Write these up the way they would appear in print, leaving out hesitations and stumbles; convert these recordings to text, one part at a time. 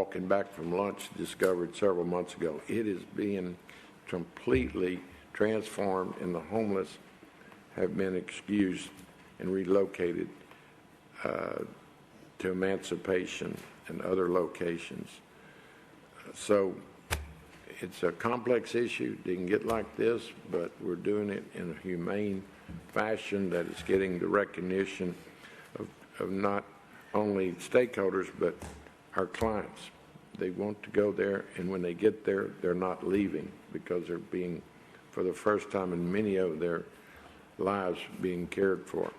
walking back from lunch discovered several months ago. It is being completely transformed, and the homeless have been excused and relocated to Emancipation and other locations. So it's a complex issue. It didn't get like this, but we're doing it in a humane fashion that is getting the recognition of not only stakeholders, but our clients. They want to go there, and when they get there, they're not leaving because they're being, for the first time in many of their lives, being cared for.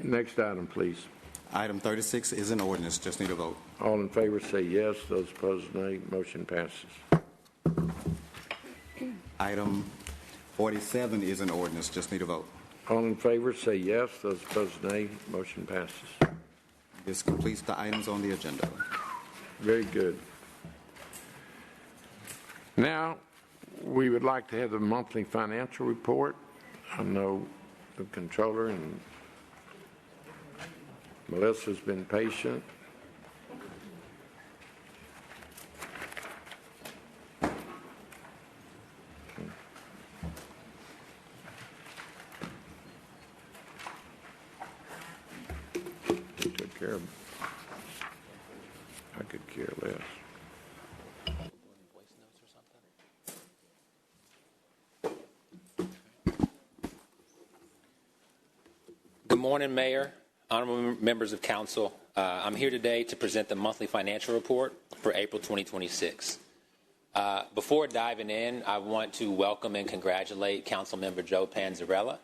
Next item, please. Item 36 is an ordinance. Just need a vote. All in favor say yes. Those opposed, nay. Motion passes. Item 47 is an ordinance. Just need a vote. All in favor say yes. Those opposed, nay. Motion passes. This completes the items on the agenda. Very good. Now, we would like to have the monthly financial report. I know the controller and Melissa's been patient. Took care of it. I could care less. Good morning, Mayor, honorable members of council. I'm here today to present the monthly financial report for April 2026. Before diving in, I want to welcome and congratulate Councilmember Joe Panzarella.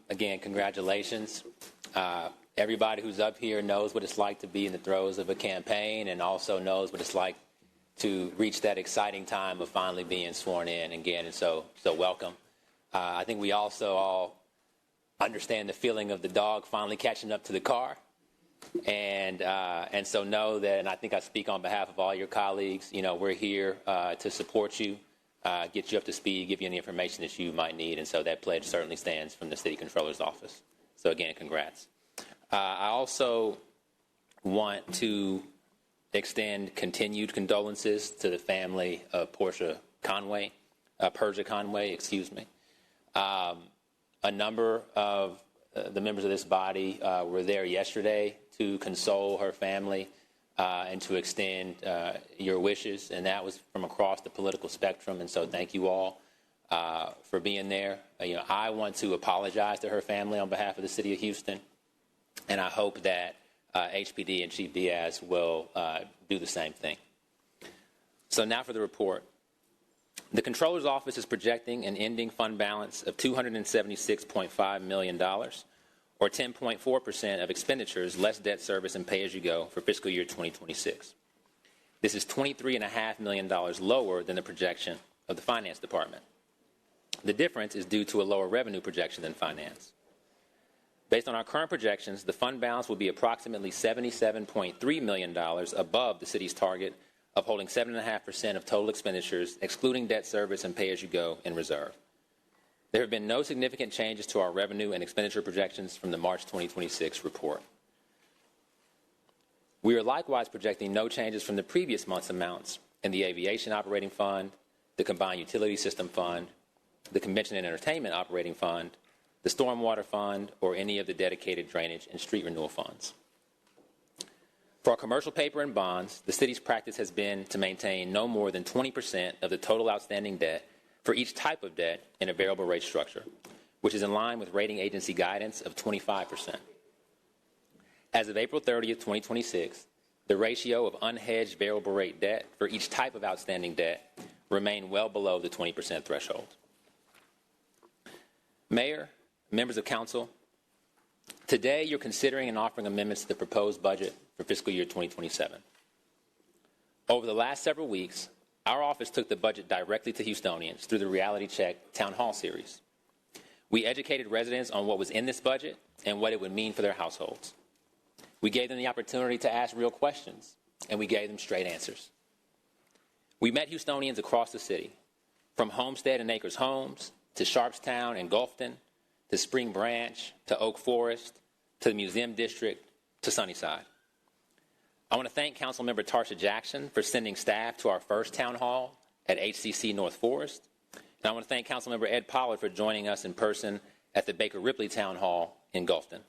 Again, congratulations. Everybody who's up here knows what it's like to be in the throes of a campaign and also knows what it's like to reach that exciting time of finally being sworn in again, and so welcome. I think we also all understand the feeling of the dog finally catching up to the car, and so know that, and I think I speak on behalf of all your colleagues, you know, we're here to support you, get you up to speed, give you any information that you might need, and so that pledge certainly stands from the City Controller's Office. So again, congrats. I also want to extend continued condolences to the family of Persia Conway, A number of the members of this body were there yesterday to console her family and to extend your wishes, and that was from across the political spectrum, and so thank you all for being there. I want to apologize to her family on behalf of the City of Houston, and I hope that HPD and Chief Diaz will do the same thing. So now for the report. The Controller's Office is projecting an ending fund balance of $276.5 million, or 10.4% of expenditures less debt service and pay-as-you-go for fiscal year 2026. This is $23.5 million lower than the projection of the Finance Department. The difference is due to a lower revenue projection than Finance. Based on our current projections, the fund balance will be approximately $77.3 million above the city's target of holding 7.5% of total expenditures, excluding debt service and pay-as-you-go, in reserve. There have been no significant changes to our revenue and expenditure projections from the March 2026 report. We are likewise projecting no changes from the previous month's amounts in the Aviation Operating Fund, the Combined Utility System Fund, the Convention and Entertainment Operating Fund, the Stormwater Fund, or any of the dedicated drainage and street renewal funds. For our commercial paper and bonds, the city's practice has been to maintain no more than 20% of the total outstanding debt for each type of debt in a variable rate structure, which is in line with rating agency guidance of 25%. As of April 30th, 2026, the ratio of unhedged variable rate debt for each type of outstanding debt remained well below the 20% threshold. Mayor, members of council, today you're considering and offering amendments to the proposed budget for fiscal year 2027. Over the last several weeks, our office took the budget directly to Houstonians through the Reality Check Town Hall series. We educated residents on what was in this budget and what it would mean for their households. We gave them the opportunity to ask real questions, and we gave them straight answers. We met Houstonians across the city, from Homestead and Acres Homes, to Sharpstown and Gulfton, to Spring Branch, to Oak Forest, to the Museum District, to Sunnyside. I want to thank Councilmember Tarsha Jackson for sending staff to our first town hall at HCC North Forest. And I want to thank Councilmember Ed Pollard for joining us in person at the Baker Ripley Town Hall in Gulfton.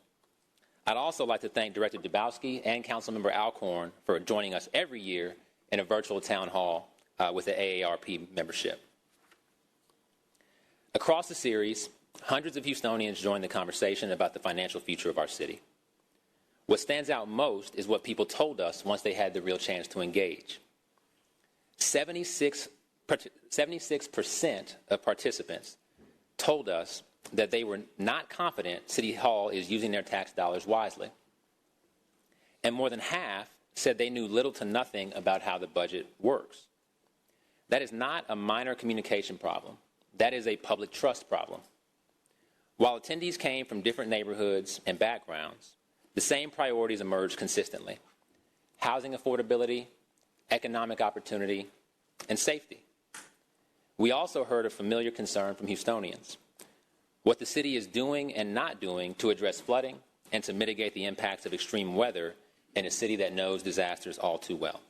I'd also like to thank Director Dubowski and Councilmember Alcorn for joining us every year in a virtual town hall with the AARP membership. Across the series, hundreds of Houstonians joined the conversation about the financial future of our city. What stands out most is what people told us once they had the real chance to engage. 76% of participants told us that they were not confident City Hall is using their tax dollars wisely. And more than half said they knew little to nothing about how the budget works. That is not a minor communication problem. That is a public trust problem. While attendees came from different neighborhoods and backgrounds, the same priorities emerged consistently: housing affordability, economic opportunity, and safety. We also heard a familiar concern from Houstonians: what the city is doing and not doing to address flooding and to mitigate the impacts of extreme weather in a city that knows disasters all too well.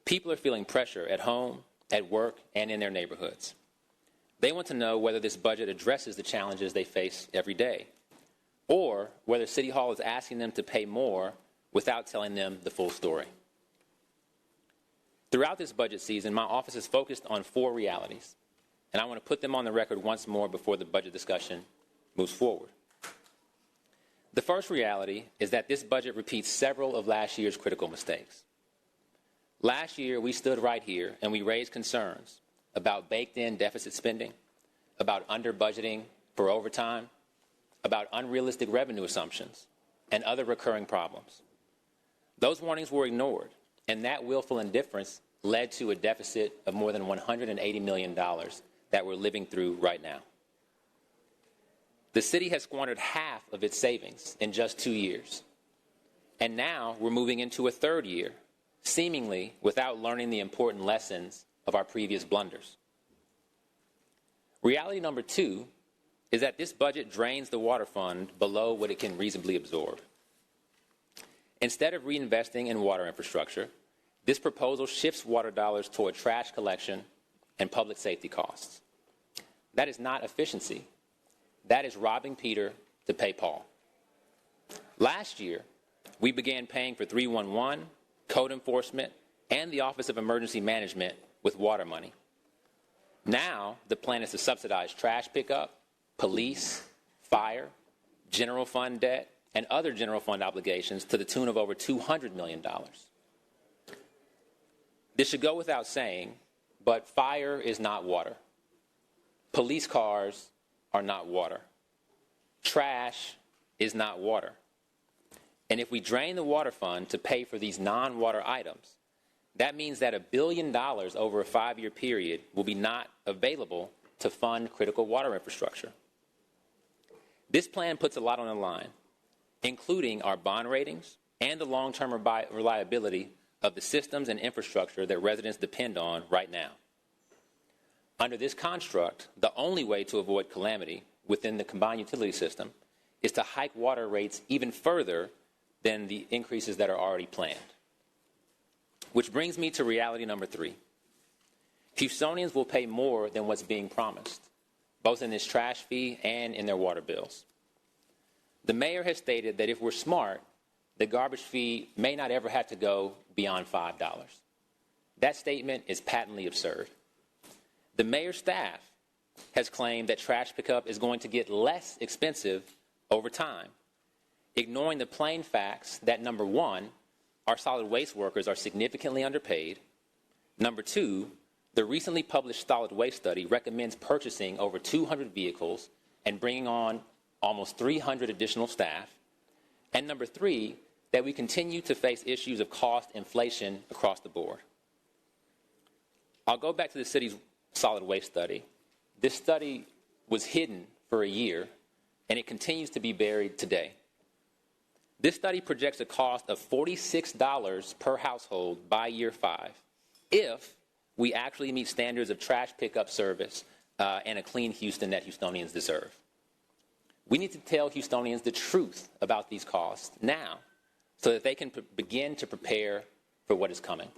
People are feeling pressure at home, at work, and in their neighborhoods. They want to know whether this budget addresses the challenges they face every day, or whether City Hall is asking them to pay more without telling them the full story. Throughout this budget season, my office is focused on 4 realities, and I want to put them on the record once more before the budget discussion moves forward. The first reality is that this budget repeats several of last year's critical mistakes. Last year, we stood right here and we raised concerns about baked-in deficit spending, about under-budgeting for overtime, about unrealistic revenue assumptions, and other recurring problems. Those warnings were ignored, and that willful indifference led to a deficit of more than $180 million that we're living through right now. The city has squandered half of its savings in just 2 years. And now we're moving into a 3rd year, seemingly without learning the important lessons of our previous blunders. Reality number 2 is that this budget drains the water fund below what it can reasonably absorb. Instead of reinvesting in water infrastructure, this proposal shifts water dollars toward trash collection and public safety costs. That is not efficiency. That is robbing Peter to pay Paul. Last year, we began paying for 311, code enforcement, and the Office of Emergency Management with water money. Now, the plan is to subsidize trash pickup, police, fire, general fund debt, and other general fund obligations to the tune of over $200 million. This should go without saying, but fire is not water. Police cars are not water. Trash is not water. And if we drain the water fund to pay for these non-water items, that means that $1 billion over a 5-year period will be not available to fund critical water infrastructure. This plan puts a lot on the line, including our bond ratings and the long-term reliability of the systems and infrastructure that residents depend on right now. Under this construct, the only way to avoid calamity within the combined utility system is to hike water rates even further than the increases that are already planned. Which brings me to reality number 3. Houstonians will pay more than what's being promised, both in this trash fee and in their water bills. The mayor has stated that if we're smart, the garbage fee may not ever have to go beyond $5. That statement is patently absurd. The mayor's staff has claimed that trash pickup is going to get less expensive over time, ignoring the plain facts that, number 1, our solid waste workers are significantly underpaid. Number 2, the recently published solid waste study recommends purchasing over 200 vehicles and bringing on almost 300 additional staff. And number 3, that we continue to face issues of cost inflation across the board. I'll go back to the city's solid waste study. This study was hidden for a year, and it continues to be buried today. This study projects a cost of $46 per household by year 5, if we actually meet standards of trash pickup service and a clean Houston that Houstonians deserve. We need to tell Houstonians the truth about these costs now, so that they can begin to prepare for what is coming.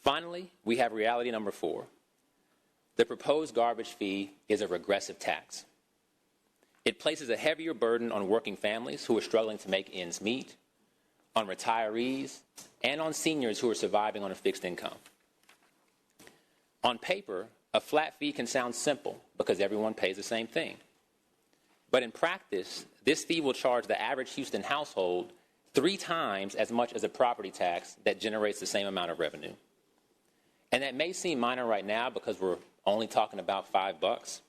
Finally, we have reality number 4. The proposed garbage fee is a regressive tax. It places a heavier burden on working families who are struggling to make ends meet, on retirees, and on seniors who are surviving on a fixed income. On paper, a flat fee can sound simple because everyone pays the same thing. But in practice, this fee will charge the average Houston household 3 times as much as a property tax that generates the same amount of revenue. And that may seem minor right now because we're only talking about $5.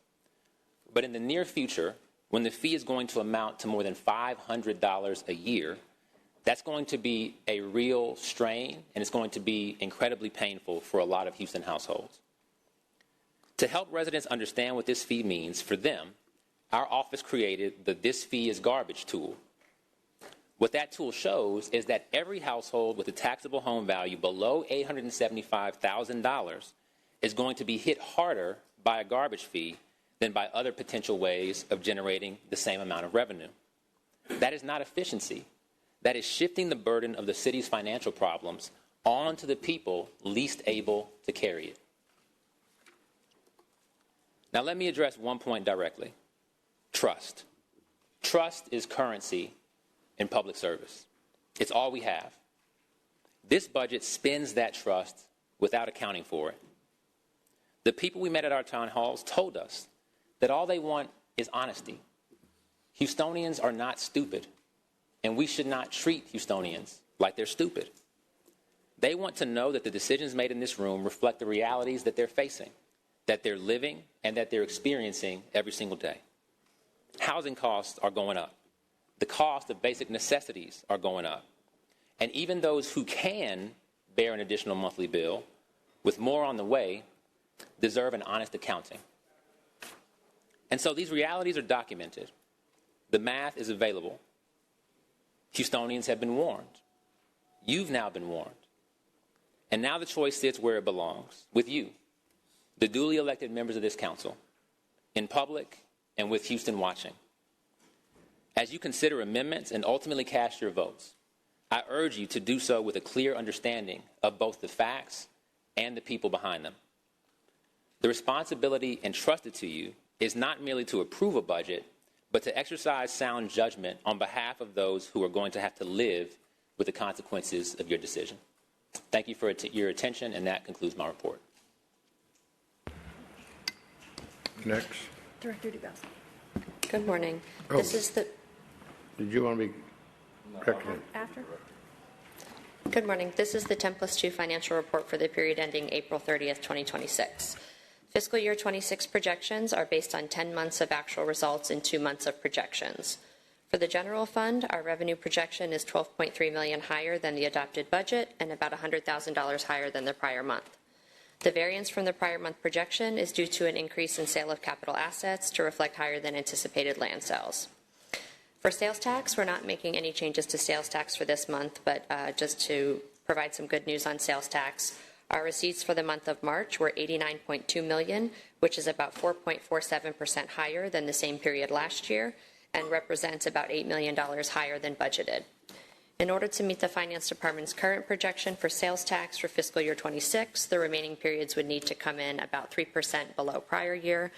But in the near future, when the fee is going to amount to more than $500 a year, that's going to be a real strain, and it's going to be incredibly painful for a lot of Houston households. To help residents understand what this fee means for them, our office created the This Fee is Garbage tool. What that tool shows is that every household with a taxable home value below $875,000 is going to be hit harder by a garbage fee than by other potential ways of generating the same amount of revenue. That is not efficiency. That is shifting the burden of the city's financial problems onto the people least able to carry it. Now let me address one point directly. Trust. Trust is currency in public service. It's all we have. This budget spends that trust without accounting for it. The people we met at our town halls told us that all they want is honesty. Houstonians are not stupid, and we should not treat Houstonians like they're stupid. They want to know that the decisions made in this room reflect the realities that they're facing, that they're living, and that they're experiencing every single day. Housing costs are going up. The cost of basic necessities are going up. And even those who can bear an additional monthly bill, with more on the way, deserve an honest accounting. And so these realities are documented. The math is available. Houstonians have been warned. You've now been warned. And now the choice sits where it belongs, with you, the duly elected members of this council, in public and with Houston watching. As you consider amendments and ultimately cast your votes, I urge you to do so with a clear understanding of both the facts and the people behind them. The responsibility entrusted to you is not merely to approve a budget, but to exercise sound judgment on behalf of those who are going to have to live with the consequences of your decision. Thank you for your attention, and that concludes my report. Next. Director DeBousky. Good morning. Oh. This is the Did you want to be recognized? After? Good morning. This is the 10+2 financial report for the period ending April 30th, 2026. Fiscal year 26 projections are based on 10 months of actual results and 2 months of projections. For the general fund, our revenue projection is $12.3 million higher than the adopted budget and about $100,000 higher than the prior month. The variance from the prior month projection is due to an increase in sale of capital assets to reflect higher than anticipated land sales. For sales tax, we're not making any changes to sales tax for this month, but just to provide some good news on sales tax, our receipts for the month of March were $89.2 million, which is about 4.47% higher than the same period last year and represents about $8 million higher than budgeted. In order to meet the Finance Department's current projection for sales tax for fiscal year 26, the remaining periods would need to come in about 3% below prior year.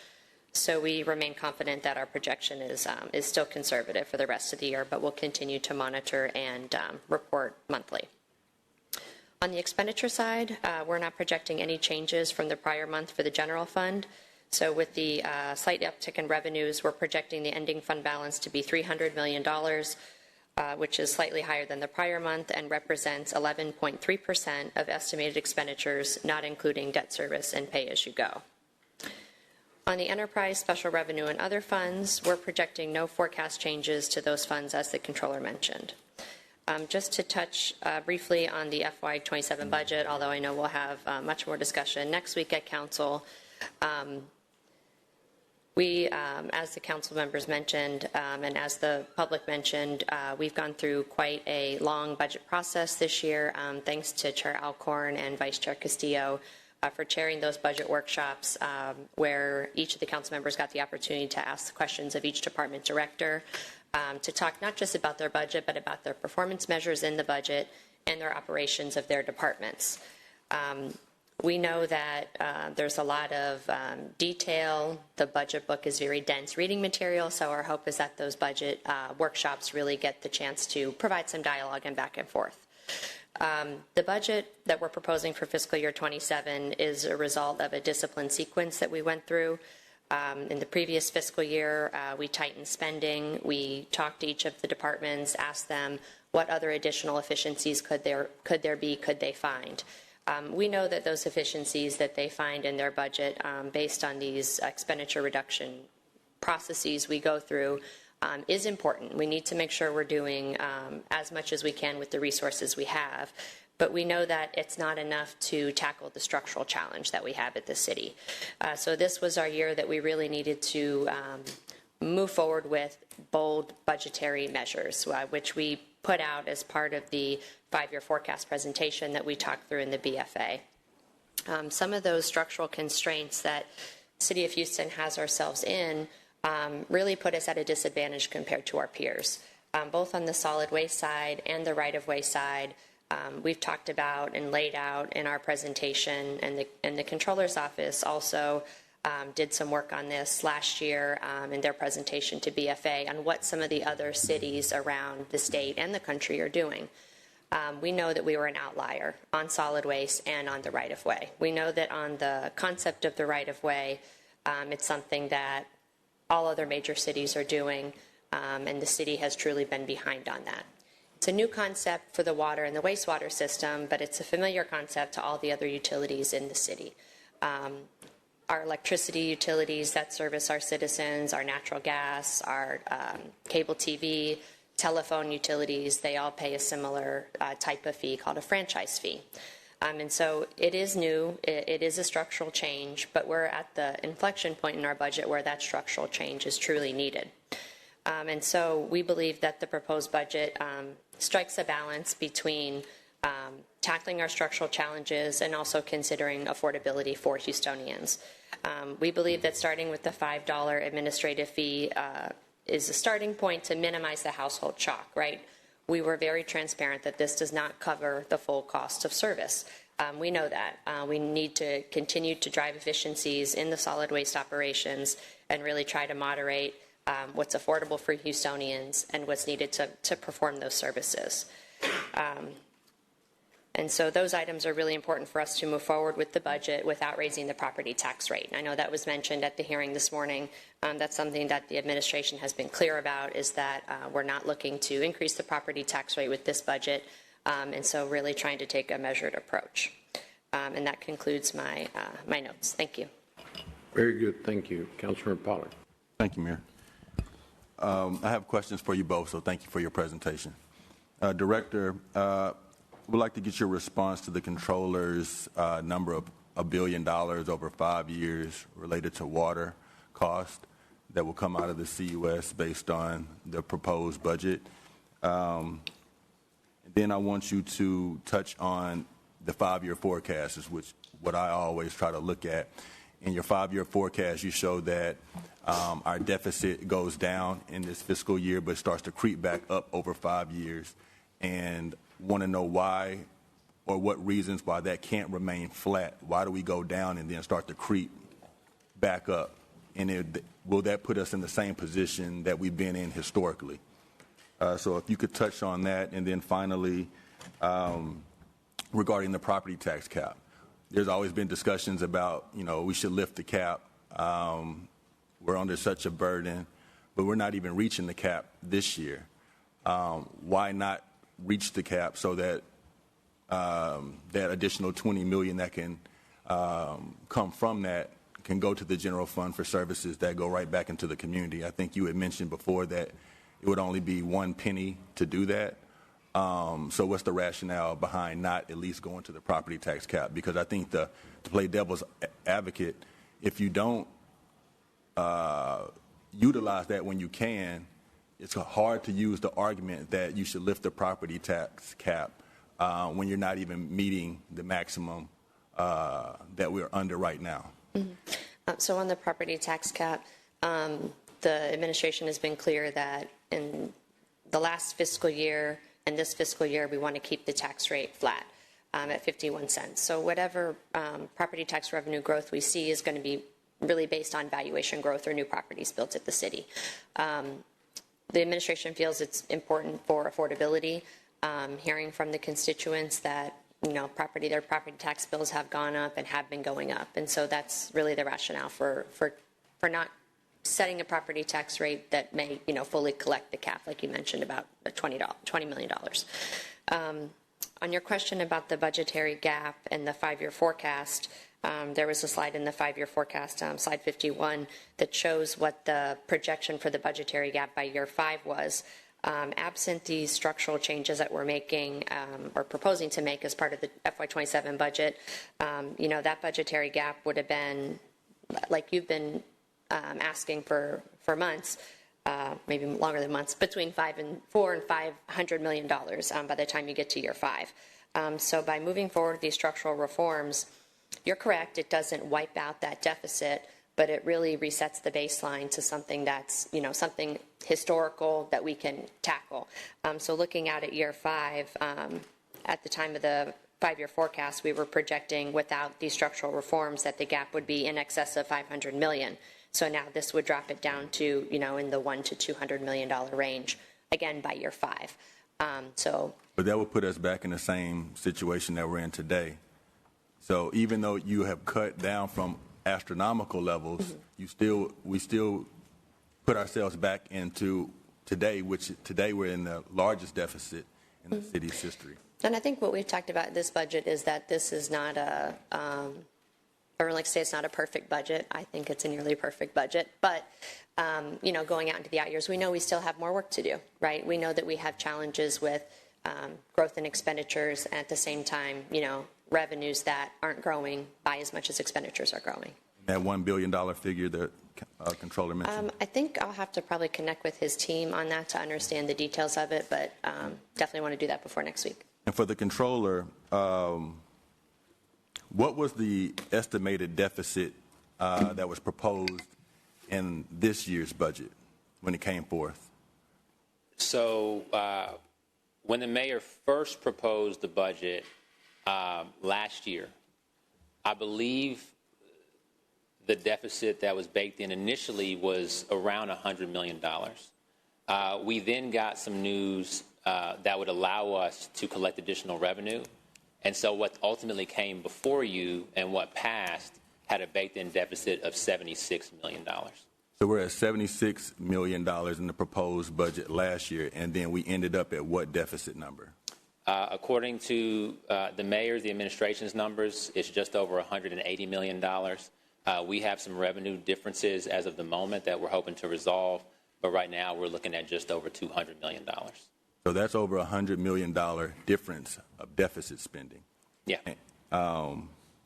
So we remain confident that our projection is still conservative for the rest of the year, but we'll continue to monitor and report monthly. On the expenditure side, we're not projecting any changes from the prior month for the general fund. So with the slight uptick in revenues, we're projecting the ending fund balance to be $300 million, which is slightly higher than the prior month and represents 11.3% of estimated expenditures, not including debt service and pay-as-you-go. On the enterprise, special revenue, and other funds, we're projecting no forecast changes to those funds as the controller mentioned. Just to touch briefly on the FY27 budget, although I know we'll have much more discussion next week at Council, we, as the Council members mentioned, and as the public mentioned, we've gone through quite a long budget process this year, thanks to Chair Alcorn and Vice Chair Castillo for chairing those budget workshops where each of the Council members got the opportunity to ask the questions of each department director. to talk not just about their budget, but about their performance measures in the budget and their operations of their departments. We know that there's a lot of detail. The budget book is very dense reading material, so our hope is that those budget workshops really get the chance to provide some dialogue and back and forth. The budget that we're proposing for fiscal year 27 is a result of a discipline sequence that we went through. In the previous fiscal year, we tightened spending. We talked to each of the departments, asked them what other additional efficiencies could they find. We know that those efficiencies that they find in their budget, based on these expenditure reduction processes we go through, is important. We need to make sure we're doing as much as we can with the resources we have. But we know that it's not enough to tackle the structural challenge that we have at the city. So this was our year that we really needed to move forward with bold budgetary measures, which we put out as part of the 5-year forecast presentation that we talked through in the BFA. Some of those structural constraints that City of Houston has ourselves in really put us at a disadvantage compared to our peers, both on the solid waste side and the right-of-way side. We've talked about and laid out in our presentation, and the Controller's Office also did some work on this last year in their presentation to BFA on what some of the other cities around the state and the country are doing. We know that we were an outlier on solid waste and on the right-of-way. We know that on the concept of the right-of-way, it's something that all other major cities are doing, and the city has truly been behind on that. It's a new concept for the water and the wastewater system, but it's a familiar concept to all the other utilities in the city. Our electricity utilities that service our citizens, our natural gas, our cable TV, telephone utilities, they all pay a similar type of fee called a franchise fee. And so it is new, it is a structural change, but we're at the inflection point in our budget where that structural change is truly needed. And so we believe that the proposed budget strikes a balance between tackling our structural challenges and also considering affordability for Houstonians. We believe that starting with the $5 administrative fee is a starting point to minimize the household shock, right? We were very transparent that this does not cover the full cost of service. We know that. We need to continue to drive efficiencies in the solid waste operations and really try to moderate what's affordable for Houstonians and what's needed to perform those services. And so those items are really important for us to move forward with the budget without raising the property tax rate. And I know that was mentioned at the hearing this morning. That's something that the administration has been clear about, is that we're not looking to increase the property tax rate with this budget, and so really trying to take a measured approach. And that concludes my notes. Thank you. Very good. Thank you. Councilor Pollard. Thank you, Mayor. I have questions for you both, so thank you for your presentation. Director, we'd like to get your response to the Controller's number of $1 billion over 5 years related to water cost that will come out of the CUS based on the proposed budget. Then I want you to touch on the 5-year forecast, which what I always try to look at. In your 5-year forecast, you show that our deficit goes down in this fiscal year, but starts to creep back up over 5 years. And want to know why, or what reasons why that can't remain flat. Why do we go down and then start to creep back up? And will that put us in the same position that we've been in historically? So if you could touch on that. And then finally, regarding the property tax cap, there's always been discussions about, we should lift the cap. We're under such a burden, but we're not even reaching the cap this year. Why not reach the cap so that that additional $20 million that can come from that can go to the general fund for services that go right back into the community? I think you had mentioned before that it would only be 1 penny to do that. So what's the rationale behind not at least going to the property tax cap? Because I think to play devil's advocate, if you don't utilize that when you can, it's hard to use the argument that you should lift the property tax cap when you're not even meeting the maximum that we're under right now. Mm-hmm. So on the property tax cap, the administration has been clear that in the last fiscal year and this fiscal year, we want to keep the tax rate flat at 51 cents. So whatever property tax revenue growth we see is going to be really based on valuation growth or new properties built at the city. The administration feels it's important for affordability, hearing from the constituents that their property tax bills have gone up and have been going up. And so that's really the rationale for not setting a property tax rate that may, fully collect the cap, like you mentioned, about $20 million. On your question about the budgetary gap and the 5-year forecast, there was a slide in the 5-year forecast, slide 51, that shows what the projection for the budgetary gap by year 5 was. Absent these structural changes that we're making or proposing to make as part of the FY27 budget, that budgetary gap would have been, like you've been asking for months, maybe longer than months, between $400 and $500 million by the time you get to year 5. So by moving forward with these structural reforms, you're correct, it doesn't wipe out that deficit, but it really resets the baseline to something that's, something historical that we can tackle. So looking out at year 5, at the time of the 5-year forecast, we were projecting without these structural reforms that the gap would be in excess of $500 million. So now this would drop it down to, in the $100 to $200 million range, again, by year 5. But that would put us back in the same situation that we're in today. So even though you have cut down from astronomical levels, we still put ourselves back into today, which today we're in the largest deficit in the city's history. And I think what we've talked about in this budget is that this is not I would like to say it's not a perfect budget. I think it's a nearly perfect budget. But, going out into the out years, we know we still have more work to do, right? We know that we have challenges with growth in expenditures, and at the same time, revenues that aren't growing by as much as expenditures are growing. That $1 billion figure that Controller mentioned? I think I'll have to probably connect with his team on that to understand the details of it, but definitely want to do that before next week. And for the Controller, what was the estimated deficit that was proposed in this year's budget when it came forth? So when the mayor first proposed the budget last year, I believe the deficit that was baked in initially was around $100 million. We then got some news that would allow us to collect additional revenue. And so what ultimately came before you and what passed had a baked-in deficit of $76 million. So we're at $76 million in the proposed budget last year, and then we ended up at what deficit number? According to the mayor's, the administration's numbers, it's just over $180 million. We have some revenue differences as of the moment that we're hoping to resolve, but right now we're looking at just over $200 million. So that's over $100 million difference of deficit spending. Yeah.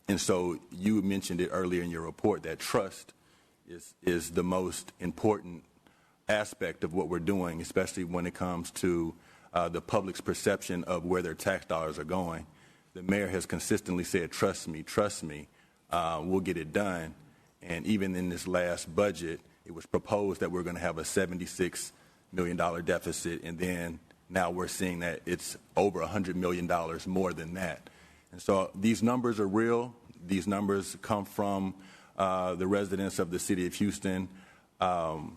And so you mentioned it earlier in your report that trust is the most important aspect of what we're doing, especially when it comes to the public's perception of where their tax dollars are going. The mayor has consistently said, trust me, we'll get it done. And even in this last budget, it was proposed that we're going to have a $76 million deficit, and then now we're seeing that it's over $100 million more than that. And so these numbers are real. These numbers come from the residents of the city of Houston. When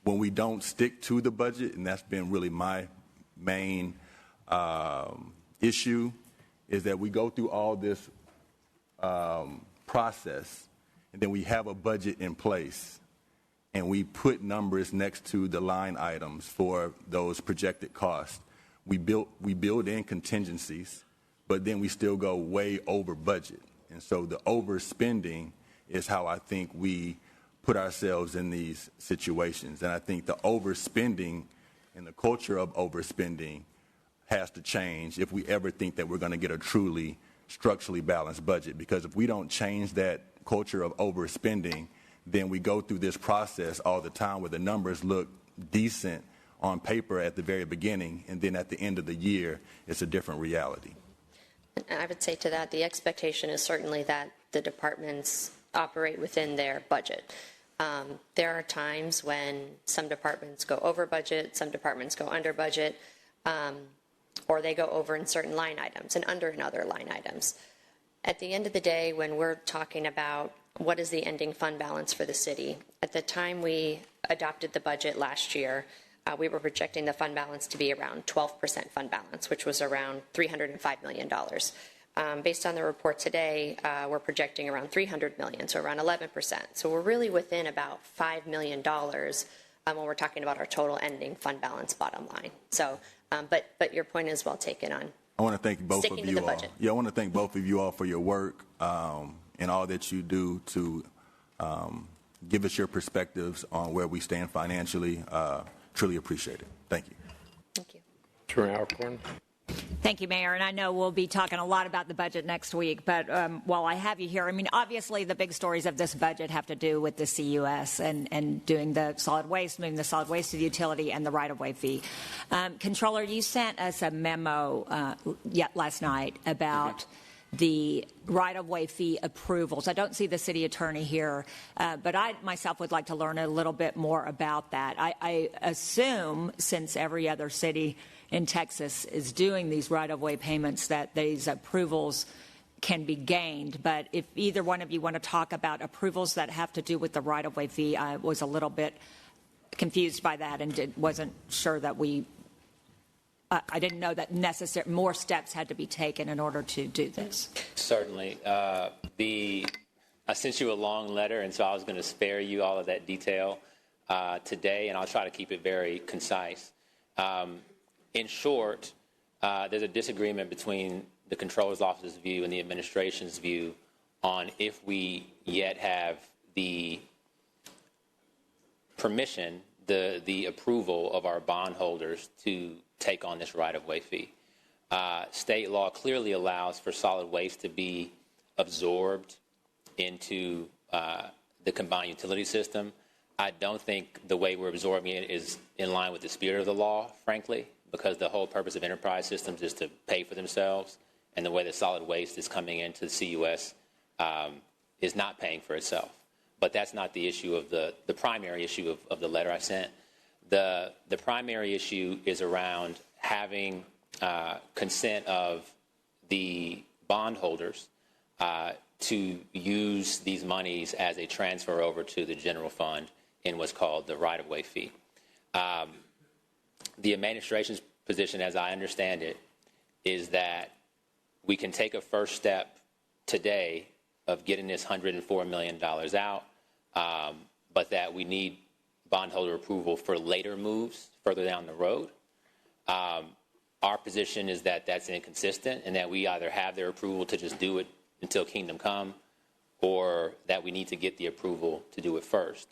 we don't stick to the budget, and that's been really my main issue, is that we go through all this process, and then we have a budget in place, and we put numbers next to the line items for those projected costs. We build in contingencies, but then we still go way over budget. And so the overspending is how I think we put ourselves in these situations. And I think the overspending and the culture of overspending has to change if we ever think that we're going to get a truly structurally balanced budget. Because if we don't change that culture of overspending, then we go through this process all the time where the numbers look decent on paper at the very beginning, and then at the end of the year, it's a different reality. And I would say to that, the expectation is certainly that the departments operate within their budget. There are times when some departments go over budget, some departments go under budget, or they go over in certain line items and under in other line items. At the end of the day, when we're talking about what is the ending fund balance for the city, at the time we adopted the budget last year, we were projecting the fund balance to be around 12% fund balance, which was around $305 million. Based on the report today, we're projecting around $300 million, so around 11%. So we're really within about $5 million when we're talking about our total ending fund balance bottom line. So, but your point is well taken on. I want to thank both Sticking of to you the all. budget. Yeah, I want to thank both of you all for your work and all that you do to give us your perspectives on where we stand financially. Truly appreciate it. Thank you. Thank you. Mr. Alcorn? Thank you, Mayor. And I know we'll be talking a lot about the budget next week, but while I have you here, I mean, obviously the big stories of this budget have to do with the CUS and doing the solid waste, moving the solid waste to the utility and the right-of-way fee. Controller, you sent us a memo last night about the right-of-way fee approvals. I don't see the city attorney here, but I myself would like to learn a little bit more about that. I assume, since every other city in Texas is doing these right-of-way payments, that these approvals can be gained. But if either one of you want to talk about approvals that have to do with the right-of-way fee, I was a little bit confused by that and wasn't sure that I didn't know that more steps had to be taken in order to do this. Certainly. I sent you a long letter, and so I was going to spare you all of that detail today, and I'll try to keep it very concise. In short, there's a disagreement between the Comptroller's Office's view and the administration's view on if we yet have the permission, the approval of our bondholders to take on this right-of-way fee. State law clearly allows for solid waste to be absorbed into the combined utility system. I don't think the way we're absorbing it is in line with the spirit of the law, frankly, because the whole purpose of enterprise systems is to pay for themselves, and the way that solid waste is coming into the CUS is not paying for itself. But that's not the issue of the primary issue of the letter I sent. The primary issue is around having consent of the bondholders to use these monies as a transfer over to the general fund in what's called the right-of-way fee. The administration's position, as I understand it, is that we can take a first step today of getting this $104 million out, but that we need bondholder approval for later moves further down the road. Our position is that that's inconsistent and that we either have their approval to just do it until Kingdom Come, or that we need to get the approval to do it first.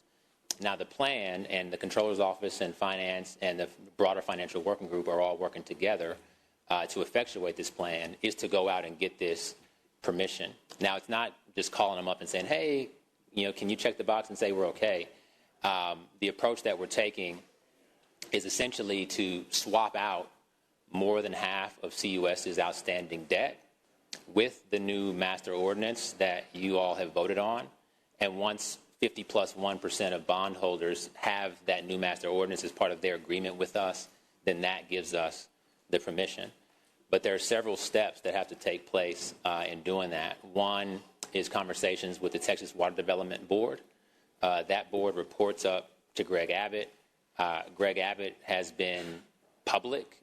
Now, the plan and the Comptroller's Office and Finance and the broader financial working group are all working together to effectuate this plan, is to go out and get this permission. Now, it's not just calling them up and saying, hey, can you check the box and say we're okay? The approach that we're taking is essentially to swap out more than half of CUS's outstanding debt with the new master ordinance that you all have voted on. And once 50 plus 1% of bondholders have that new master ordinance as part of their agreement with us, then that gives us the permission. But there are several steps that have to take place in doing that. One is conversations with the Texas Water Development Board. That board reports up to Greg Abbott. Greg Abbott has been public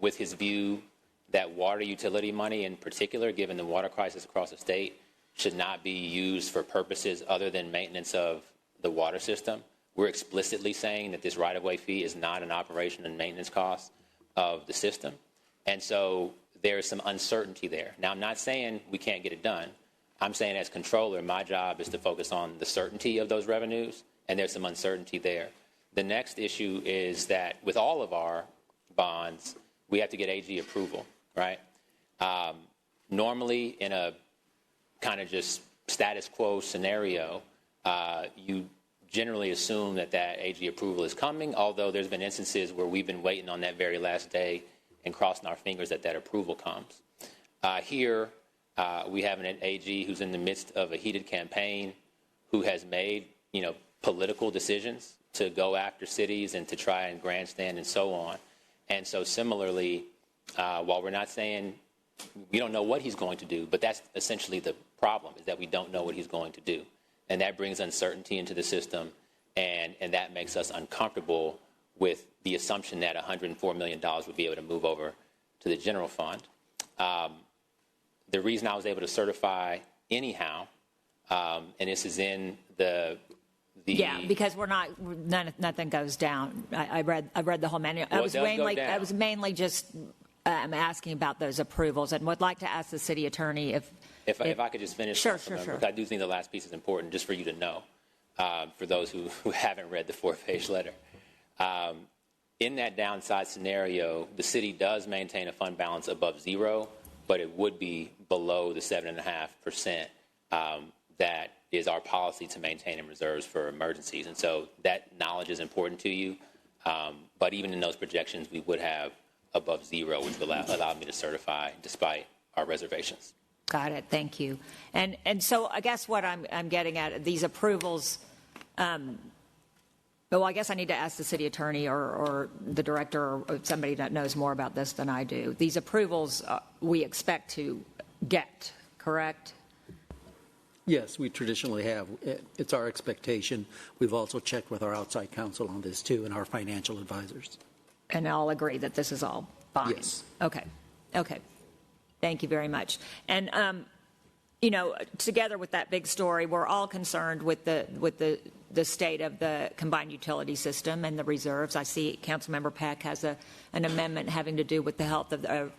with his view that water utility money in particular, given the water crisis across the state, should not be used for purposes other than maintenance of the water system. We're explicitly saying that this right-of-way fee is not an operation and maintenance cost of the system. And so there is some uncertainty there. Now, I'm not saying we can't get it done. I'm saying as controller, my job is to focus on the certainty of those revenues, and there's some uncertainty there. The next issue is that with all of our bonds, we have to get AG approval, right? Normally, in a kind of just status quo scenario, you generally assume that AG approval is coming, although there's been instances where we've been waiting on that very last day and crossing our fingers that approval comes. Here, we have an AG who's in the midst of a heated campaign, who has made political decisions to go after cities and to try and grandstand and so on. And so similarly, while we're not saying we don't know what he's going to do, but that's essentially the problem, is that we don't know what he's going to do. And that brings uncertainty into the system, and that makes us uncomfortable with the assumption that $104 million would be able to move over to the general fund. The reason I was able to certify anyhow, and this is in the yeah, because nothing goes down. I read the whole manual. Well, I was mainly just asking about those approvals, and would like to ask the city attorney if I could just finish. Sure. I do think the last piece is important, just for you to know, for those who haven't read the 4-page letter. In that downside scenario, the city does maintain a fund balance above zero, but it would be below the 7.5% that is our policy to maintain in reserves for emergencies. And so that knowledge is important to you. But even in those projections, we would have above zero, which would allow me to certify despite our reservations. Got it. Thank you. And so I guess what I'm getting at, these approvals, well, I guess I need to ask the city attorney or the director or somebody that knows more about this than I do. These approvals we expect to get, correct? Yes, we traditionally have. It's our expectation. We've also checked with our outside counsel on this too, and our financial advisors. And I'll agree that this is all fine. Yes. Okay. Thank you very much. And together with that big story, we're all concerned with the state of the combined utility system and the reserves. I see Councilmember Peck has an amendment having to do with the health of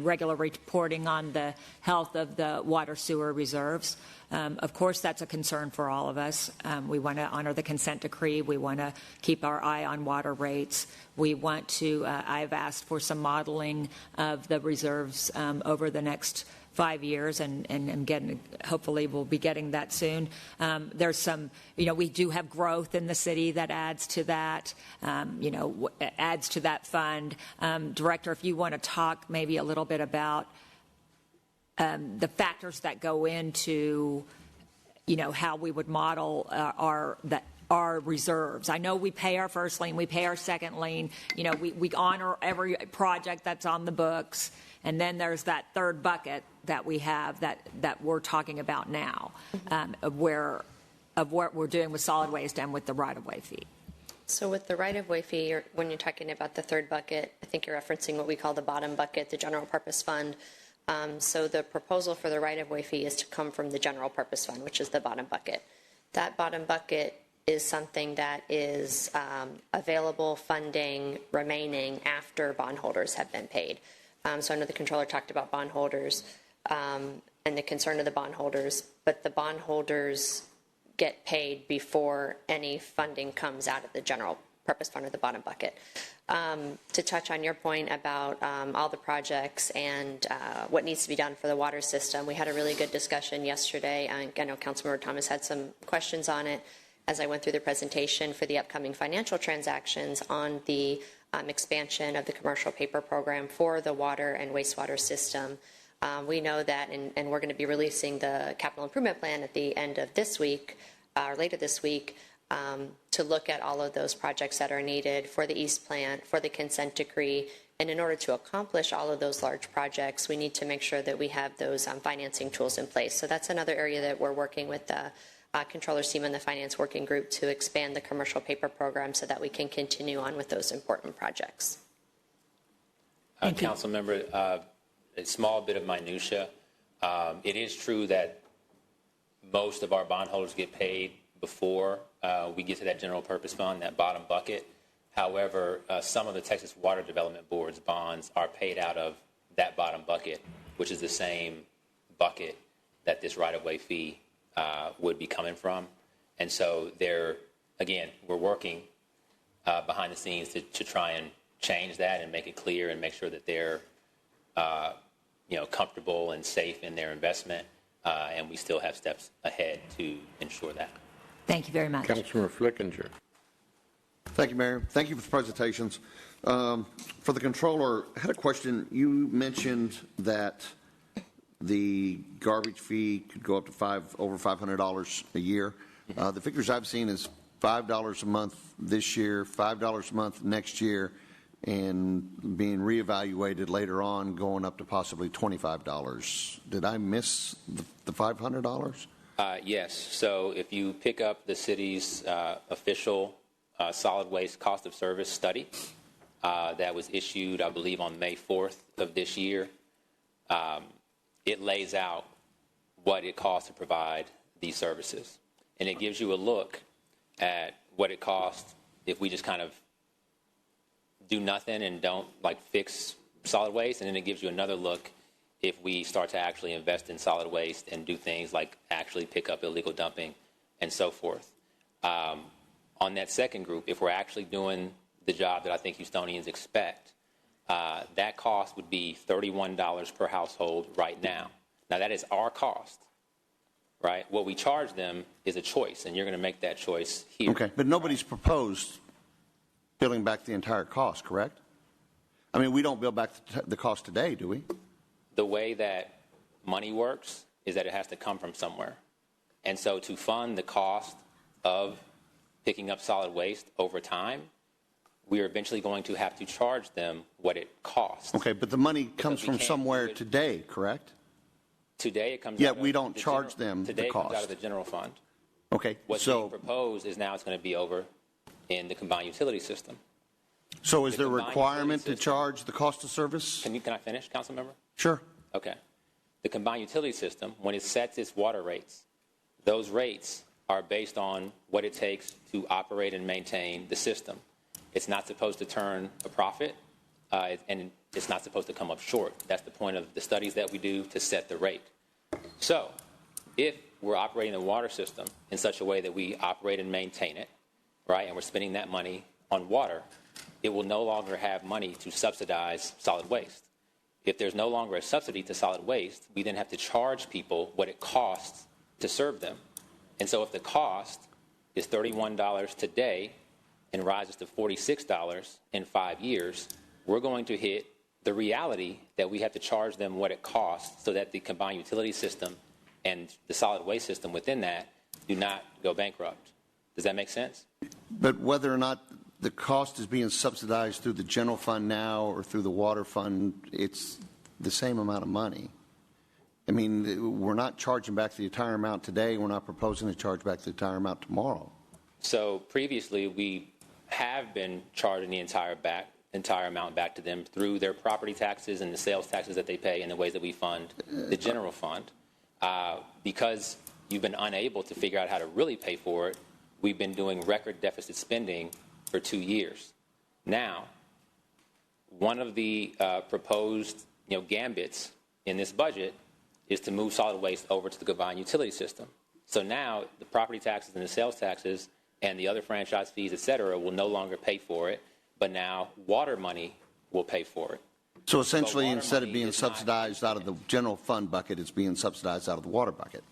regular reporting on the health of the water sewer reserves. Of course, that's a concern for all of us. We want to honor the consent decree. We want to keep our eye on water rates. We want to, I've asked for some modeling of the reserves over the next 5 years, and hopefully we'll be getting that soon. There's some, we do have growth in the city that adds to that, adds to that fund. Director, if you want to talk maybe a little bit about the factors that go into, how we would model our reserves. I know we pay our first lien, we pay our second lien, we honor every project that's on the books, and then there's that third bucket that we have that we're talking about now, of what we're doing with solid waste and with the right-of-way fee. So with the right-of-way fee, when you're talking about the third bucket, I think you're referencing what we call the bottom bucket, the general purpose fund. So the proposal for the right-of-way fee is to come from the general purpose fund, which is the bottom bucket. That bottom bucket is something that is available funding remaining after bondholders have been paid. So I know the controller talked about bondholders and the concern of the bondholders, but the bondholders get paid before any funding comes out of the general purpose fund or the bottom bucket. To touch on your point about all the projects and what needs to be done for the water system, we had a really good discussion yesterday. I know Councilmember Thomas had some questions on it as I went through the presentation for the upcoming financial transactions on the expansion of the commercial paper program for the water and wastewater system. We know that, and we're going to be releasing the capital improvement plan at the end of this week, or later this week, to look at all of those projects that are needed for the East Plant, for the consent decree. And in order to accomplish all of those large projects, we need to make sure that we have those financing tools in place. So that's another area that we're working with the Controller's team and the Finance Working Group to expand the commercial paper program so that we can continue on with those important projects. Council member, a small bit of minutia. It is true that most of our bondholders get paid before we get to that general purpose fund, that bottom bucket. However, some of the Texas Water Development Board's bonds are paid out of that bottom bucket, which is the same bucket that this right-of-way fee would be coming from. And so we're working behind the scenes to try and change that and make it clear and make sure that they're comfortable and safe in their investment. And we still have steps ahead to ensure that. Thank you very much. Councilman Flickinger. Thank you, Mayor. Thank you for the presentations. For the controller, I had a question. You mentioned that the garbage fee could go up to over $500 a year. The figures I've seen is $5 a month this year, $5 a month next year, and being reevaluated later on, going up to possibly $25. Did I miss the $500? Yes. So if you pick up the city's official solid waste cost of service study that was issued, I believe, on May 4th of this year, it lays out what it costs to provide these services. And it gives you a look at what it costs if we just kind of do nothing and don't fix solid waste. And then it gives you another look if we start to actually invest in solid waste and do things like actually pick up illegal dumping and so forth. On that second group, if we're actually doing the job that I think Houstonians expect, that cost would be $31 per household right now. Now, that is our cost, right? What we charge them is a choice, and you're going to make that choice here. Okay, but nobody's proposed billing back the entire cost, correct? I mean, we don't bill back the cost today, do we? The way that money works is that it has to come from somewhere. And so to fund the cost of picking up solid waste over time, we are eventually going to have to charge them what it costs. Okay, but the money comes from somewhere today, correct? Today it comes out Yet of we don't the charge them the Today it comes out cost. of the general fund. Okay, What's being proposed is now it's going to be over in the combined utility system. so is the there a combined requirement to utility system- charge the cost of service? Can I finish, council member? Sure. Okay. The combined utility system, when it sets its water rates, those rates are based on what it takes to operate and maintain the system. It's not supposed to turn a profit, and it's not supposed to come up short. That's the point of the studies that we do to set the rate. So if we're operating the water system in such a way that we operate and maintain it, right, and we're spending that money on water, it will no longer have money to subsidize solid waste. If there's no longer a subsidy to solid waste, we then have to charge people what it costs to serve them. And so if the cost is $31 today and rises to $46 in 5 years, we're going to hit the reality that we have to charge them what it costs so that the combined utility system and the solid waste system within that do not go bankrupt. Does that make sense? But whether or not the cost is being subsidized through the general fund now or through the water fund, it's the same amount of money. I mean, we're not charging back the entire amount today. We're not proposing to charge back the entire amount tomorrow. So previously, we have been charging the entire amount back to them through their property taxes and the sales taxes that they pay in the ways that we fund the general fund. Because you've been unable to figure out how to really pay for it, we've been doing record deficit spending for 2 years. Now, one of the proposed gambits in this budget is to move solid waste over to the combined utility system. So now the property taxes and the sales taxes and the other franchise fees, et cetera, will no longer pay for it, but now water money will pay for it. So essentially, water instead of money being is not subsidized out of the general fund bucket, it's being subsidized out of the water bucket.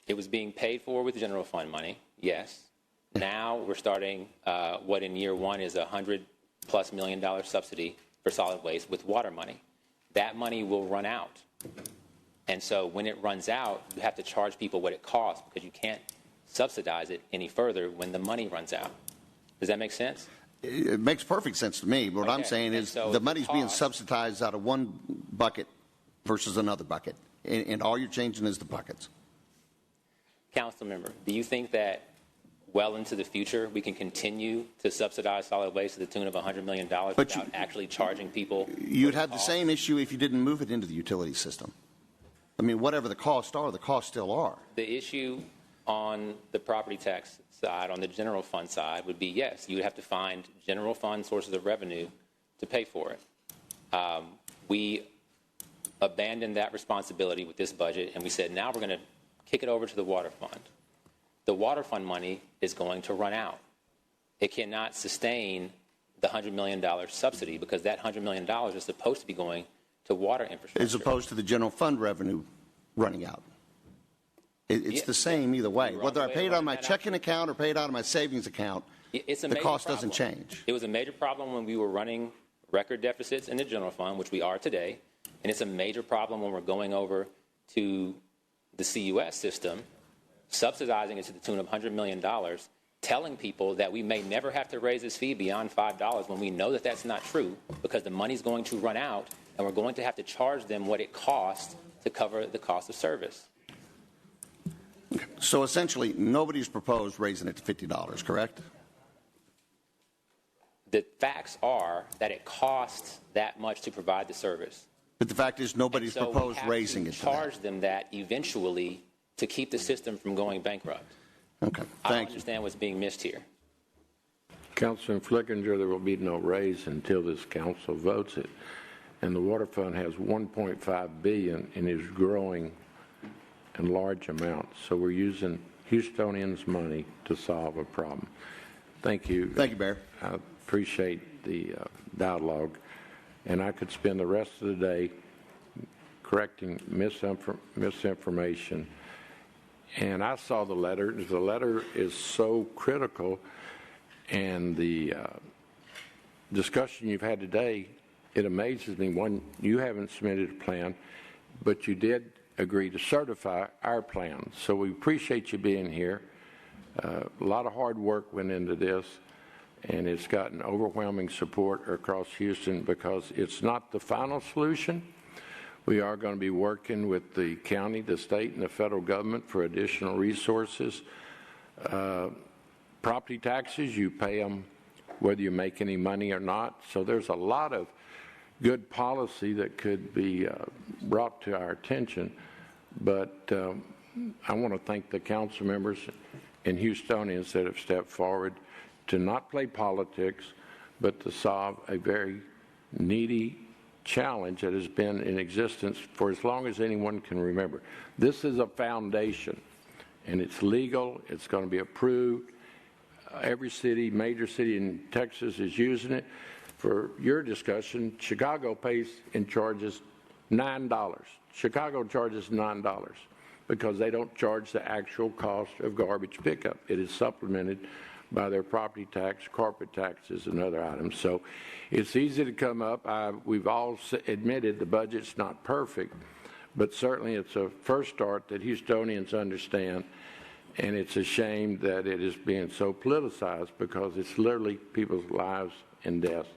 It was being paid for with general fund money, yes. Now we're starting what in year one is $100+ million subsidy for solid waste with water money. That money will run out. And so when it runs out, you have to charge people what it costs because you can't subsidize it any further when the money runs out. Does that make sense? It makes perfect sense to me. But what I'm Okay. saying And is so the the money's being cost- subsidized out of one bucket versus another bucket. And all you're changing is the buckets. Council member, do you think that well into the future we can continue to subsidize solid waste to the tune of $100 million without actually charging people? You'd have the same issue if you didn't move it into the utility system. I mean, whatever the costs are, the costs still are. The issue on the property tax side, on the general fund side, would be yes, you would have to find general fund sources of revenue to pay for it. We abandoned that responsibility with this budget, and we said now we're going to kick it over to the water fund. The water fund money is going to run out. It cannot sustain the $100 million subsidy because that $100 million is supposed to be going to water infrastructure. As opposed to the general fund revenue running out. It's the same either way. Whether I pay it out of my checking account or pay it out of my savings account, the cost doesn't change. It was a major problem when we were running record deficits in the general fund, which we are today, and it's a major problem when we're going over to the CUS system subsidizing it to the tune of $100 million, telling people that we may never have to raise this fee beyond $5 when we know that that's not true because the money's going to run out and we're going to have to charge them what it costs to cover the cost of service. So essentially, nobody's proposed raising it to $50, correct? The facts are that it costs that much to provide the service. But the fact is, nobody's So proposed raising it to that. charge them that eventually to keep the system from going bankrupt. Okay, I don't thank you. understand what's being missed here. Councilman Flickinger, there will be no raise until this council votes it. And the water fund has $1.5 billion and is growing in large amounts. So we're using Houstonians' money to solve a problem. Thank you. Thank you, Mayor. I appreciate the dialogue. And I could spend the rest of the day correcting misinformation. And I saw the letter. The letter is so critical. And the discussion you've had today, it amazes me. One, you haven't submitted a plan, but you did agree to certify our plan. So we appreciate you being here. A lot of hard work went into this, and it's gotten overwhelming support across Houston because it's not the final solution. We are going to be working with the county, the state, and the federal government for additional resources. Property taxes, you pay them whether you make any money or not. So there's a lot of good policy that could be brought to our attention. But I want to thank the council members and Houstonians that have stepped forward to not play politics, but to solve a very needy challenge that has been in existence for as long as anyone can remember. This is a foundation, and it's legal. It's going to be approved. Every city, major city in Texas is using it. For your discussion, Chicago pays and charges $9. Chicago charges $9 because they don't charge the actual cost of garbage pickup. It is supplemented by their property tax, corporate taxes, and other items. So it's easy to come up. We've all admitted the budget's not perfect, but certainly it's a first start that Houstonians understand. And it's a shame that it is being so politicized because it's literally people's lives and deaths.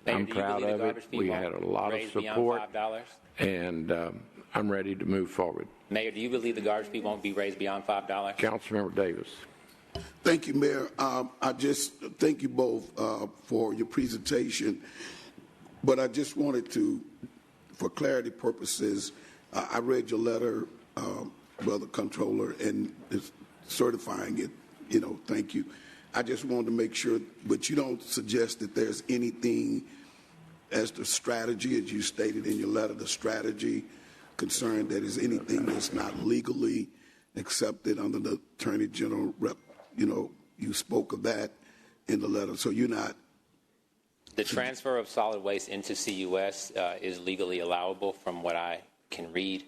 Mayor, I'm proud of it. We had a lot of support, and I'm ready to move forward. Mayor, do you believe the garbage fee won't be raised beyond $5? Councilmember Davis. Thank you, Mayor. I just thank you both for your presentation, but I just wanted to, for clarity purposes, I read your letter, Brother Controller, and it's certifying it. Thank you. I just wanted to make sure, but you don't suggest that there's anything as the strategy, as you stated in your letter, the strategy concerned that is anything that's not legally accepted under the Attorney General rep. You spoke of that in the letter. So you're not. The transfer of solid waste into CUS is legally allowable from what I can read.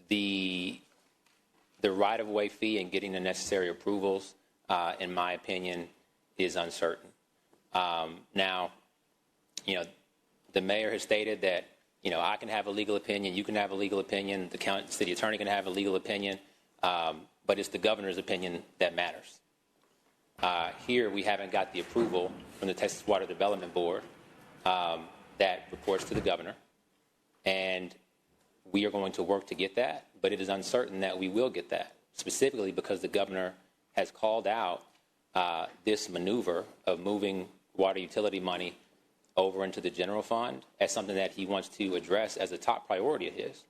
The right-of-way fee and getting the necessary approvals, in my opinion, is uncertain. Now, the mayor has stated that, I can have a legal opinion, you can have a legal opinion, the city attorney can have a legal opinion, but it's the governor's opinion that matters. Here, we haven't got the approval from the Texas Water Development Board that reports to the governor, and we are going to work to get that, but it is uncertain that we will get that, specifically because the governor has called out this maneuver of moving water utility money over into the general fund as something that he wants to address as a top priority of his.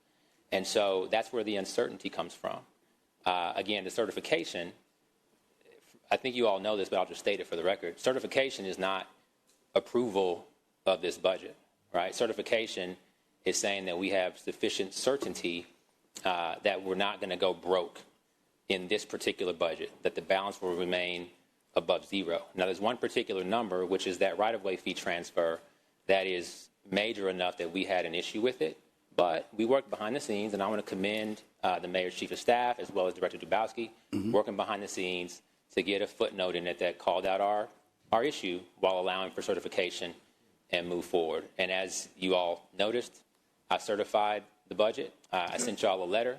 And so that's where the uncertainty comes from. Again, the certification, I think you all know this, but I'll just state it for the record. Certification is not approval of this budget, right? Certification is saying that we have sufficient certainty that we're not going to go broke in this particular budget, that the balance will remain above zero. Now, there's one particular number, which is that right-of-way fee transfer that is major enough that we had an issue with it, but we worked behind the scenes, and I want to commend the mayor's chief of staff as well as Director Dubowski, working behind the scenes to get a footnote in it that called out our issue while allowing for certification and move forward. And as you all noticed, I certified the budget. I sent you all a letter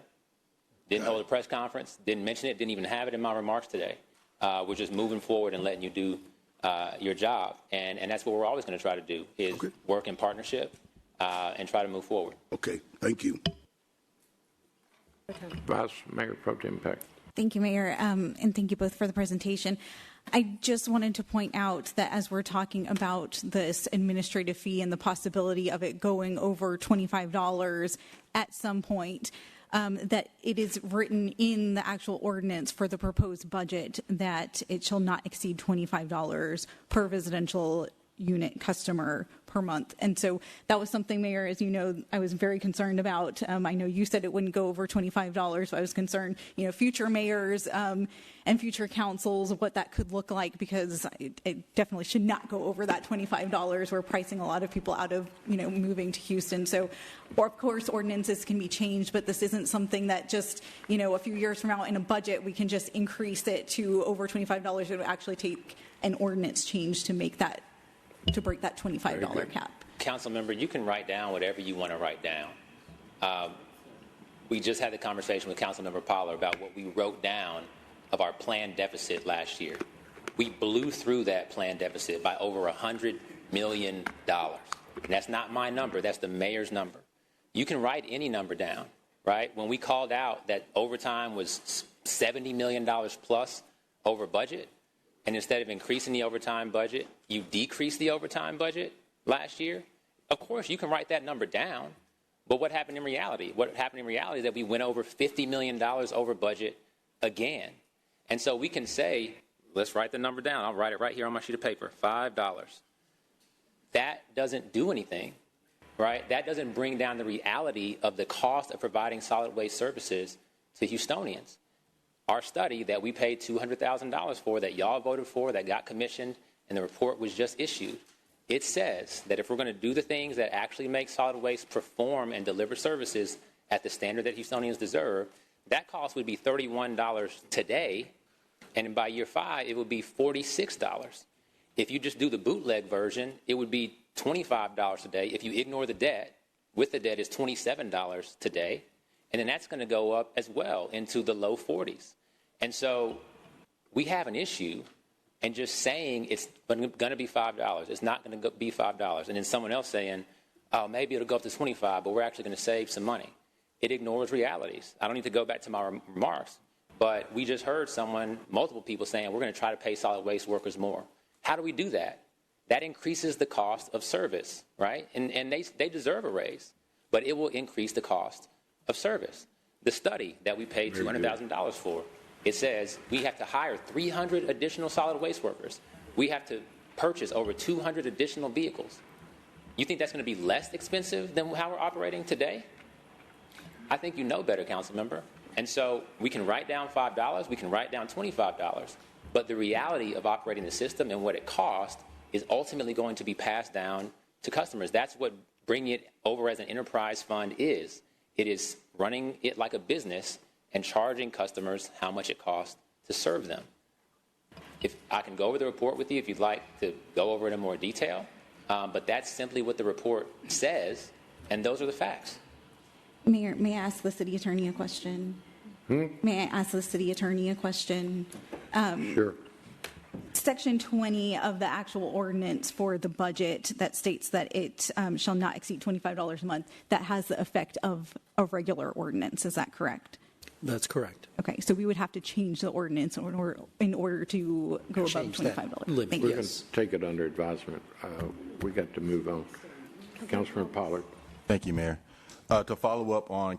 Didn't hold a press conference, didn't mention it, didn't even have it in my remarks today. We're just moving forward and letting you do your job. And that's what we're always going to try to do, is work in partnership and try to move forward. Okay, thank you. Vice Mayor Pro Tem Peck. Thank you, Mayor, and thank you both for the presentation. I just wanted to point out that as we're talking about this administrative fee and the possibility of it going over $25 at some point, that it is written in the actual ordinance for the proposed budget that it shall not exceed $25 per residential unit customer per month. And so that was something, Mayor, as you know, I was very concerned about. I know you said it wouldn't go over $25, so I was concerned, future mayors and future councils, what that could look like, because it definitely should not go over that $25. We're pricing a lot of people out of, moving to Houston. So, of course, ordinances can be changed, but this isn't something that just, a few years from now in a budget, we can just increase it to over $25. It would actually take an ordinance change to make that, to break that $25 cap. Council member, you can write down whatever you want to write down. We just had the conversation with Council member Pollard about what we wrote down of our planned deficit last year. We blew through that planned deficit by over $100 million. And that's not my number, that's the mayor's number. You can write any number down, right? When we called out that overtime was $70 million plus over budget, and instead of increasing the overtime budget, you decreased the overtime budget last year, of course, you can write that number down. But what happened in reality? What happened in reality is that we went over $50 million over budget again. And so we can say, let's write the number down. I'll write it right here on my sheet of paper, $5. That doesn't do anything, right? That doesn't bring down the reality of the cost of providing solid waste services to Houstonians. Our study that we paid $200,000 for, that y'all voted for, that got commissioned, and the report was just issued, it says that if we're going to do the things that actually make solid waste perform and deliver services at the standard that Houstonians deserve, that cost would be $31 today, and by year 5, it would be $46. If you just do the bootleg version, it would be $25 today. If you ignore the debt, with the debt is $27 today, and then that's going to go up as well into the low 40s. And so we have an issue, and just saying it's going to be $5, it's not going to be $5, and then someone else saying, oh, maybe it'll go up to $25, but we're actually going to save some money. It ignores realities. I don't need to go back to my remarks, but we just heard multiple people saying we're going to try to pay solid waste workers more. How do we do that? That increases the cost of service, right? And they deserve a raise, but it will increase the cost of service. The study that we paid $200,000 for, it says we have to hire 300 additional solid waste workers. We have to purchase over 200 additional vehicles. You think that's going to be less expensive than how we're operating today? I think you know better, council member. And so we can write down $5, we can write down $25, but the reality of operating the system and what it costs is ultimately going to be passed down to customers. That's what bringing it over as an enterprise fund is. It is running it like a business and charging customers how much it costs to serve them. If I can go over the report with you if you'd like to go over it in more detail, but that's simply what the report says, and those are the facts. Mayor, may I ask the city attorney a question? May I ask the city attorney a question? Sure. Section 20 of the actual ordinance for the budget that states that it shall not exceed $25 a month, that has the effect of a regular ordinance. Is that correct? That's correct. Okay, so we would have to change the ordinance in order to go above Change that $25. limit. Thank We're you. going to take it under advisement. We got to move on. Councilman Pollard. Thank you, Mayor. To follow up on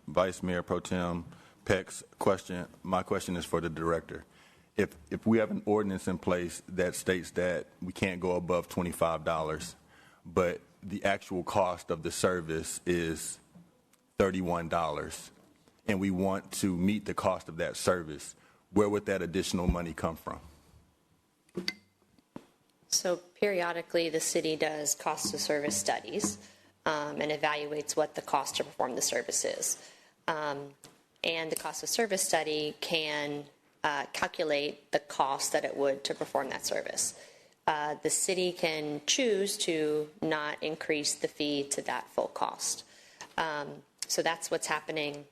Vice Mayor Pro Tem Peck's question, my question is for the director. If we have an ordinance in place that states that we can't go above $25, but the actual cost of the service is $31, and we want to meet the cost of that service, where would that additional money come from? So periodically, the city does cost of service studies and evaluates what the cost to perform the service is. And the cost of service study can calculate the cost that it would to perform that service. The city can choose to not increase the fee to that full cost. So that's what's happening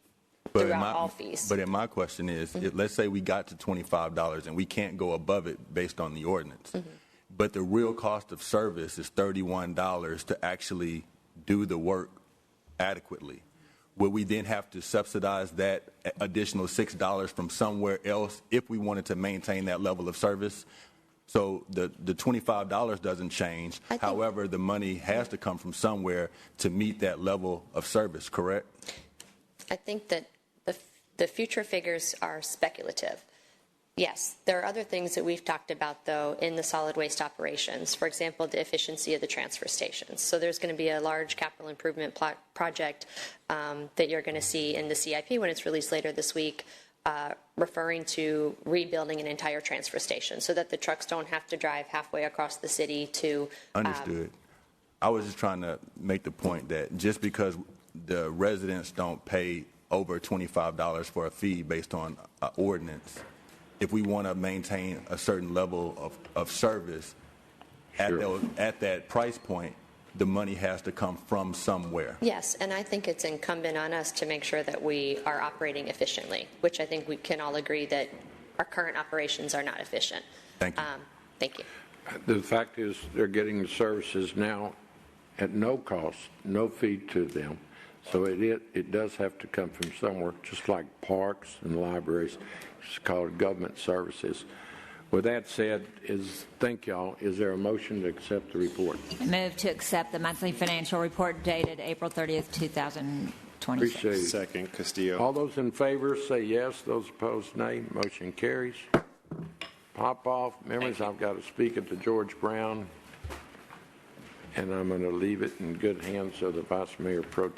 throughout all fees. But my question is, let's say we got to $25 and we can't go above it based on the ordinance, but the real cost of service is $31 to actually do the work adequately. Would we then have to subsidize that additional $6 from somewhere else if we wanted to maintain that level of service? So the $25 doesn't change. However, the money has to come from somewhere to meet that level of service, correct? I think that the future figures are speculative. Yes, there are other things that we've talked about, though, in the solid waste operations. For example, the efficiency of the transfer stations. So there's going to be a large capital improvement project that you're going to see in the CIP when it's released later this week, referring to rebuilding an entire transfer station so that the trucks don't have to drive halfway across the city to... Understood. I was just trying to make the point that just because the residents don't pay over $25 for a fee based on an ordinance, if we want to maintain a certain level of service at that price point, the money has to come from somewhere. Yes, and I think it's incumbent on us to make sure that we are operating efficiently, which I think we can all agree that our current operations are not efficient. Thank you. Thank you. The fact is they're getting the services now at no cost, no fee to them. So it does have to come from somewhere, just like parks and libraries. It's called government services. With that said, thank y'all. Is there a motion to accept the report? I move to accept the monthly financial report dated April 30th, 2026. Appreciate it. Second, Castillo. All those in favor say yes. Those opposed, nay. Motion carries. Pop off. Members, I've got to speak at the George Brown, and I'm going to leave it in good hands of the Vice Mayor Pro Tem.